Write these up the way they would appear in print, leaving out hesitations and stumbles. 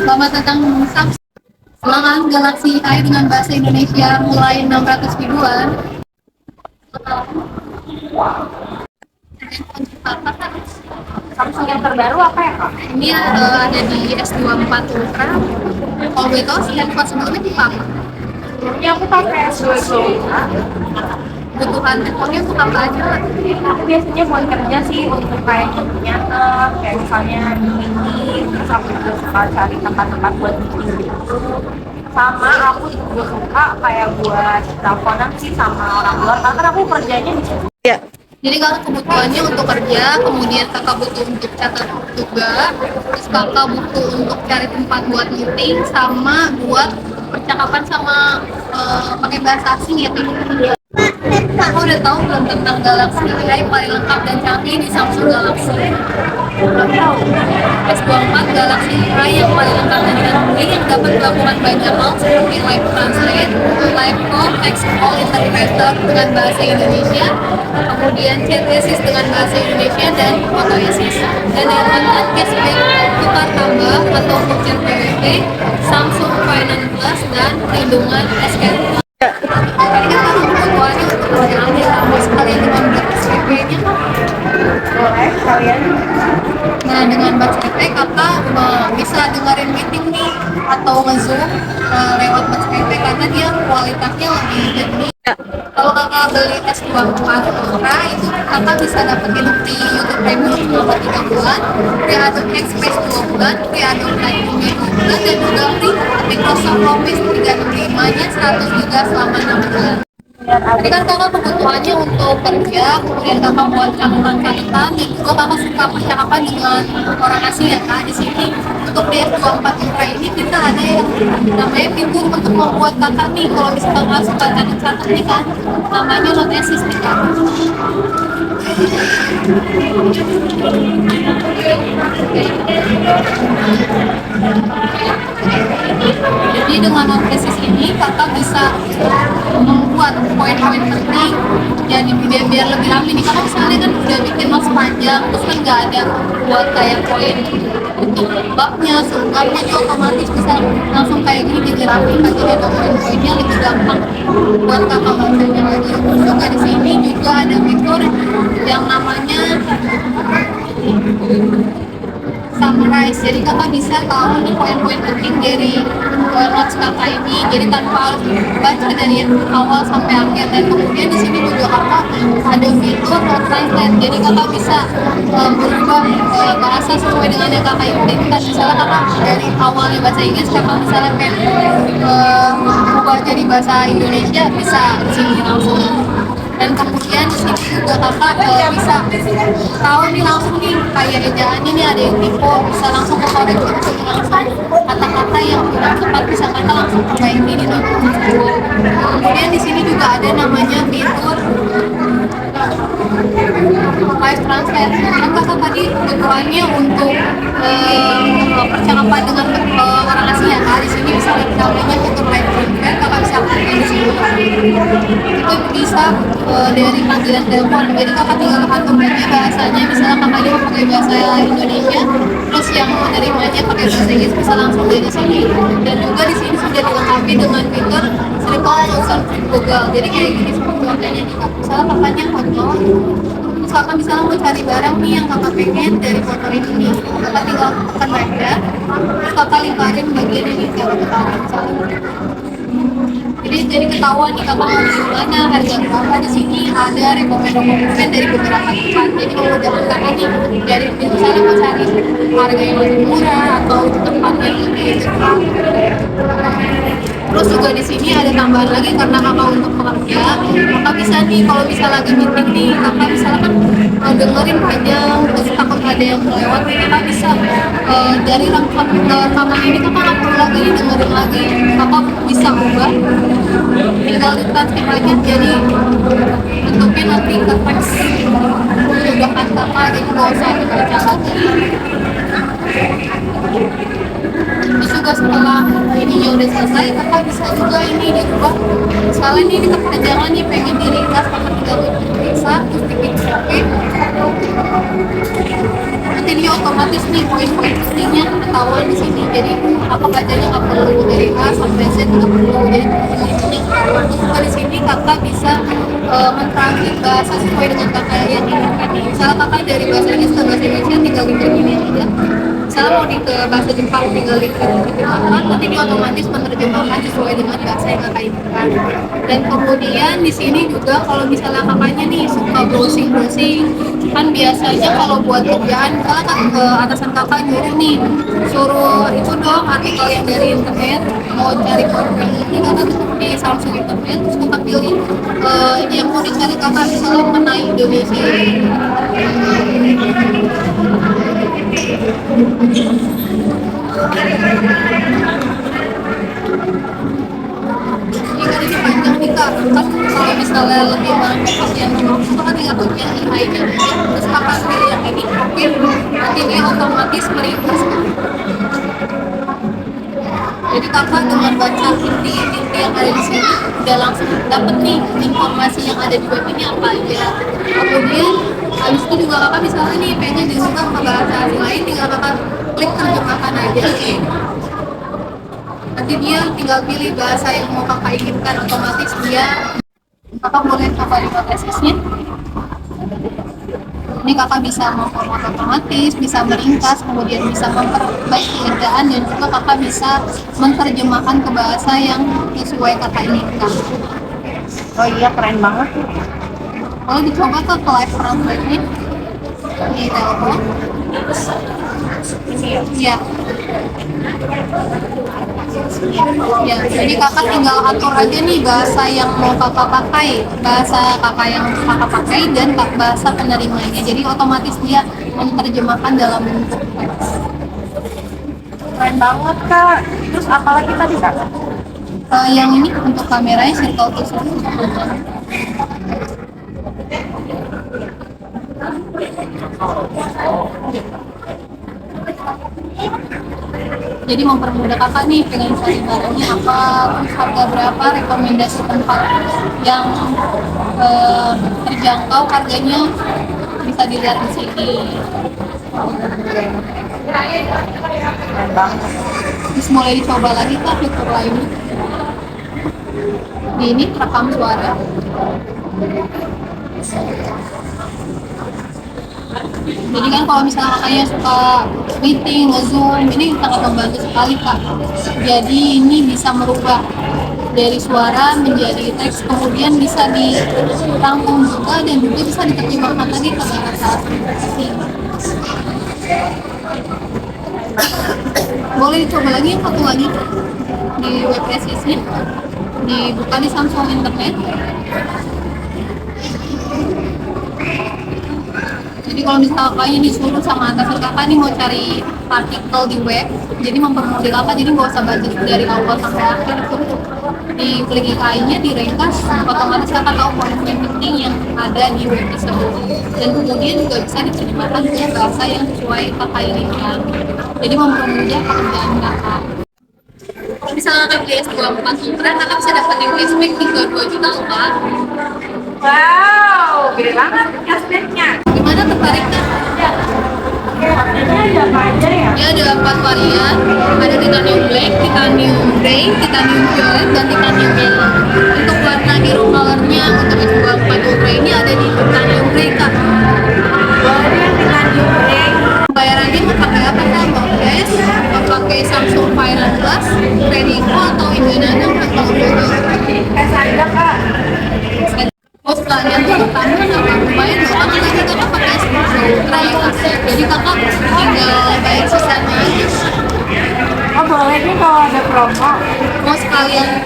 Selamat datang Samsung. Semangat Galaxy AI dengan bahasa Indonesia mulai 600 ribuan. Samsung yang terbaru apa ya kak? Ini ada di S24 Ultra. Kalau boleh tahu sih handphone sebelumnya tipe apa? Ini aku pakai S22. Kebutuhan handphonenya untuk apa aja? Aku biasanya buat kerja sih untuk kayak nyatet, kayak misalnya di meeting, terus aku juga suka cari tempat-tempat buat meeting gitu. Sama aku juga suka kayak buat teleponan sih sama orang luar, karena aku kerjanya di situ. Ya. Jadi kalau kebutuhannya untuk kerja, kemudian kakak butuh untuk catat juga, terus kakak butuh untuk cari tempat buat meeting, sama buat percakapan sama pakai bahasa asing ya. Aku udah tahu belum tentang Galaxy AI paling lengkap dan canggih di Samsung Galaxy. Belum tahu. S24 Galaxy AI yang paling lengkap dan canggih yang dapat melakukan banyak hal seperti live translate, live call, text call interpreter dengan bahasa Indonesia, kemudian chat assist dengan bahasa Indonesia dan foto assist. Dan yang penting cashback tukar tambah atau voucher PWP, Samsung Finance Plus dan perlindungan SKT. Tadi kan kalau kebutuhannya untuk perjalanan sama sekalian dengan SPP-nya kan Boleh kalian? nah dengan batch PT kakak bisa dengerin meeting nih atau nge-zoom lewat batch PT karena dia kualitasnya lebih jernih. Kalau kakak beli S24 Ultra itu kakak bisa dapetin di YouTube Premium selama 3 bulan, free Adobe Express 2 bulan, free Adobe Lightroom 2 bulan, dan juga free Microsoft Office 365 nya 100 GB selama 6 bulan. Tadi kan kakak kebutuhannya untuk kerja, kemudian kakak buat catatan dan juga kakak suka percakapan dengan orang asing ya kak. Di sini untuk DS24 Ultra ini kita ada yang namanya fitur untuk membuat kakak nih kalau misalkan kakak suka catat nih kan, namanya Note Assist nih kak. Jadi dengan Note Assist ini kakak bisa membuat poin-poin penting jadi biar lebih rapi nih. Kalau misalnya kan udah bikin notes panjang terus kan nggak ada buat kayak poin untuk babnya, subbabnya itu otomatis bisa langsung kayak gini jadi rapi kan, jadi ada poin-poinnya lebih gampang buat kakak bacanya lagi. Terus juga di sini juga ada fitur yang namanya summarize, jadi kakak bisa tahu nih poin-poin penting dari notes kakak ini, jadi tanpa harus baca dari yang awal sampai akhir. Dan kemudian di sini juga kakak ada fitur note translate, jadi kakak bisa berubah bahasa sesuai dengan yang kakak inginkan. Misalnya kakak dari awalnya bahasa Inggris, kakak misalnya pengen berubah jadi bahasa Indonesia, bisa di sini langsung. Dan kemudian di sini juga kakak bisa tahu nih langsung nih kayak ejaannya nih ada yang tipe, bisa langsung ke korek langsung kata-kata yang kurang tepat bisa kakak langsung perbaiki di note. Kemudian di sini juga ada namanya fitur live translate. Kan kakak tadi kebutuhannya untuk percakapan dengan orang asing ya kak. Di sini bisa namanya fitur live translate, kakak bisa aktifkan di sini. Itu bisa dari panggilan telepon, jadi kakak tinggal atur aja bahasanya, misalnya kakaknya mau pakai bahasa Indonesia terus yang menerimanya pakai bahasa Inggris bisa langsung dari sini. Dan juga di sini sudah dilengkapi dengan fitur Simple User Google, jadi kayak gini seperti waktunya nih kak, misalnya kakaknya foto terus kakak misalnya mau cari barang nih yang kakak pengen dari foto ini, kakak tinggal tekan render terus kakak lingkarin bagian ini cara ketahuan misalnya. Jadi ketahuan nih kakak mau beli mana, harga berapa. Di sini ada rekomend dari beberapa tempat, jadi memudahkan kakak nih dari misalnya mau cari harga yang lebih murah atau tempat yang lebih cepat. Terus juga di sini ada tambahan lagi karena kakak untuk pekerja, kakak bisa nih kalau bisa lagi meeting nih, kakak misalkan dengerin panjang terus takut ada yang lewat, kakak bisa dari rekaman ini kakak nggak perlu lagi dengerin lagi, kakak bisa ubah tinggal ditranskrip aja jadi bentuknya nanti ke teks, memudahkan kakak jadi nggak usah dibaca lagi. Terus juga setelah ininya udah selesai, kakak bisa juga ini dirubah. Misalnya ini di kepanjangan nih pengen diringkas kakak tinggal bisa terus bikin copy. Nanti dia otomatis nih poin-poin pentingnya ketahuan di sini. Jadi apa bacanya nggak perlu dari A sampai Z, nggak perlu jadi untuk di sini kakak bisa mentranslate bahasa sesuai dengan kakak yang inginkan nih. Misalnya kakak dari bahasa Inggris ke bahasa Indonesia tinggal gini aja. Misalnya mau ke bahasa Jepang tinggal diterjemahkan, nanti dia otomatis menerjemahkan sesuai dengan bahasa yang kakak inginkan. Dan kemudian di sini juga kalau misalnya kakaknya nih suka browsing kan biasanya kalau buat kerjaan misalnya kan atasan kakak nyuruh nih suruh itu dong artikel yang dari internet mau cari konten ini kakak tutup di Samsung internet terus kakak pilih yang mau dicari kakak misalnya mengenai Indonesia. Jika ini panjang nih kak, kan kalau misalnya lebih banyak yang itu kan ngaturnya AI-nya terus kakak pilih yang ini oke nanti dia otomatis meringkas. Jadi kakak dengan baca inti yang ada di sini udah langsung dapet nih informasi yang ada di web ini apa aja. Kemudian habis itu juga kakak misalnya nih pengen diubah ke bahasa asing lain, tinggal kakak klik terjemahkan aja. Nanti dia tinggal pilih bahasa yang mau kakak inginkan, otomatis dia kakak boleh coba di prosesnya. Ini kakak bisa memformat otomatis, bisa meringkas, kemudian bisa memperbaiki ejaan dan juga kakak bisa menerjemahkan ke bahasa yang sesuai kakak inginkan. Oh iya, keren banget. Kalau dicoba ke live translate-nya di telepon. Iya. Ya, jadi kakak tinggal atur aja nih bahasa yang mau kakak pakai, bahasa kakak yang kakak pakai dan bahasa penerimanya. Jadi otomatis dia menerjemahkan dalam bentuk teks. Keren banget kak. Terus apalagi tadi kak? Yang ini untuk kameranya circle to circle. Jadi mempermudah kakak nih pengen cari barangnya apa, terus harga berapa, rekomendasi tempat yang terjangkau harganya bisa dilihat di sini. Keren banget. Terus mulai dicoba lagi kak fitur lainnya. Di ini rekam suara. Jadi kan kalau misalnya kakaknya suka meeting, nge-zoom, ini sangat membantu sekali kak. Jadi ini bisa merubah dari suara menjadi teks, kemudian bisa dirangkum juga dan juga bisa diterjemahkan tadi ke bahasa asing. Boleh dicoba lagi yang satu lagi di web presisnya, dibuka di Samsung Internet. Jadi kalau misalnya kakaknya disuruh sama atasan kakak nih mau cari artikel di web, jadi mempermudah kakak, jadi nggak usah baca dari awal sampai akhir, cukup diklik AI-nya, diringkas, otomatis kakak tahu poin penting yang ada di web tersebut. Dan kemudian juga bisa diterjemahkan ke bahasa yang sesuai kakak inginkan. Jadi mempermudah pekerjaan kakak. Kalau misalnya kakak beli S2 4 Ultra, kakak bisa dapetin cashback hingga 2 juta loh kak. Wow, gede banget cashbacknya. Gimana tertarik kan? Harganya ada apa aja ya? Dia ada 4 varian, ada titanium black, titanium grey, titanium violet, dan titanium yellow. Untuk warna hero colornya untuk S24 Ultra ini ada di titanium grey kak. Boleh yang titanium grey. Bayarannya mau pakai apa kak? Mau cash, mau pakai Samsung Finance Plus, Kredivo atau Indonesian atau Bodo? Cash aja kak. Oh setelahnya tuh pertama apa lumayan loh, kan tadi kakak pakai S24 Ultra ya kak. Jadi kakak tinggal bayar sisanya aja. Oh boleh nih kalau ada promo. Mau sekalian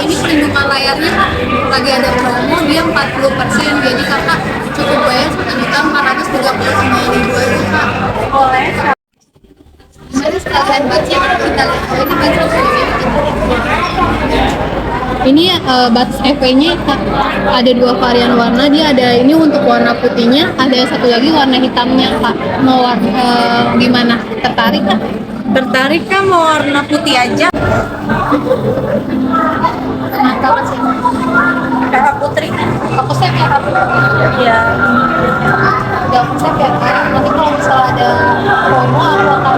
ini perlindungan layarnya kak lagi ada promo dia 40%, jadi kakak cukup bayar 1.439.000 aja kak. Boleh. Jadi sekalian baca kita lihat ini baca ini batas EV-nya ada 2 varian warna, dia ada ini untuk warna putihnya, ada satu lagi warna hitamnya kak. Mau gimana, tertarik kak? Tertarik kan mau warna putih aja? Kenapa sih? Kakak Putri. Aku save ya kak. Iya. Ya aku save ya kak. Nanti kalau misalnya ada promo aku akan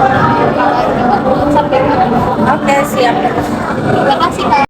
lewat WhatsApp ya kak. Terima kasih Kak.